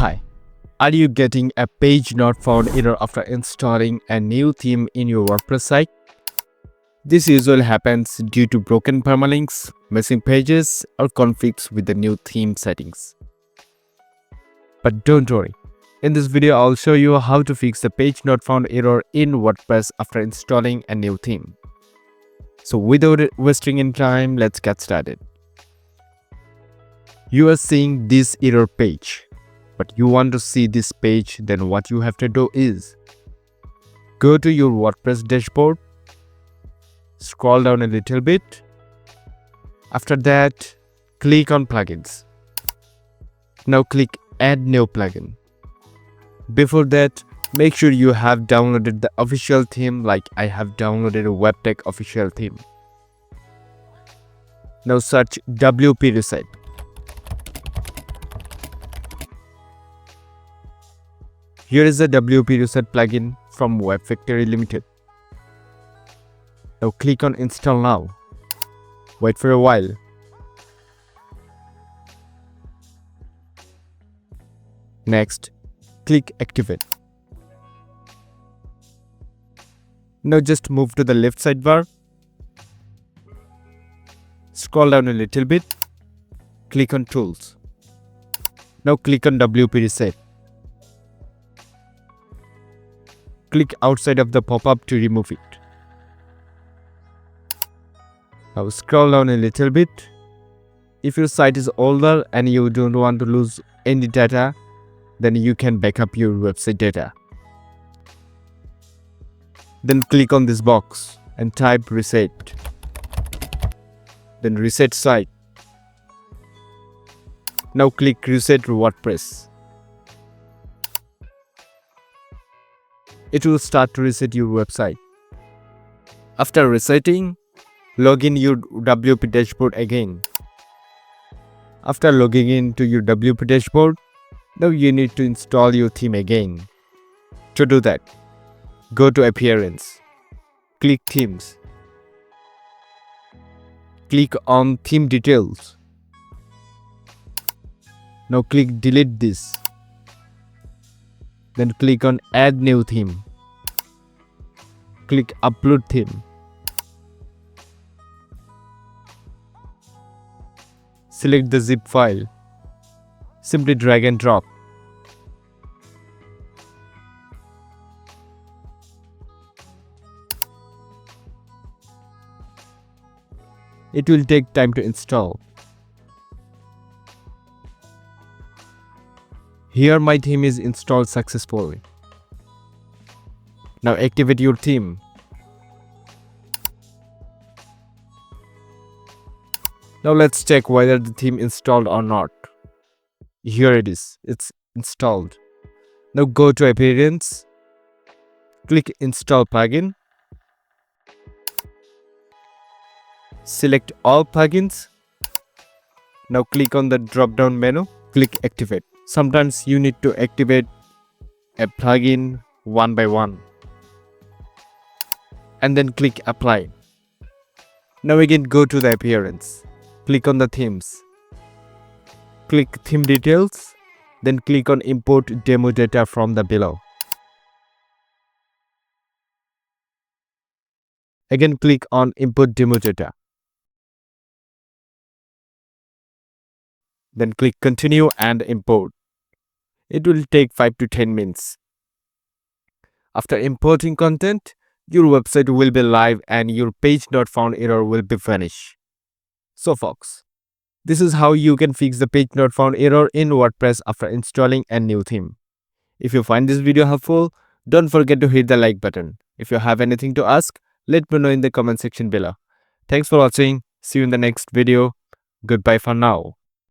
Hi, are you getting a page not found error after installing a new theme in your WordPress site? This usually happens due to broken permalinks, missing pages, or conflicts with the new theme settings. But don't worry, in this video I'll show you how to fix the page not found error in WordPress after installing a new theme. So without wasting any time, let's get started. You are seeing this error page, but you want to see this page, then what you have to do is go to your WordPress dashboard, scroll down a little bit. After that, click on plugins. Now click add new plugin. Before that, make sure you have downloaded the official theme, like I have downloaded a WebTech official theme. Now search WP Reset. Here is the WP Reset plugin from Web Factory Limited. Now click on Install Now. Wait for a while. Next, click Activate. Now just move to the left sidebar. Scroll down a little bit. Click on Tools. Now click on WP Reset. Click outside of the pop-up to remove it. Now scroll down a little bit. If your site is older and you don't want to lose any data, then you can backup your website data. Then click on this box and type reset. Then reset site. Now click reset WordPress. It will start to reset your website. After resetting, log in your WP dashboard again. After logging into your WP dashboard, now you need to install your theme again. To do that, go to Appearance, click Themes, click on Theme Details. Now click Delete this. Then click on Add New Theme. Click Upload Theme. Select the zip file. Simply drag and drop. It will take time to install. Here my theme is installed successfully. Now activate your theme. Now let's check whether the theme installed or not. Here it is, it's installed. Now go to Appearance, click Install Plugin, select all plugins. Now click on the drop down menu, click Activate. Sometimes you need to activate a plugin one by one. And then click Apply. Now again go to the Appearance. Click on the themes. Click Theme Details. Then click on Import Demo Data from the below. Again click on Import Demo Data. Then click Continue and Import. It will take 5 to 10 minutes. After importing content, your website will be live and your page not found error will be vanished. So folks, this is how you can fix the page not found error in WordPress after installing a new theme. If you find this video helpful, don't forget to hit the like button. If you have anything to ask, let me know in the comment section below. Thanks for watching. See you in the next video. Goodbye for now.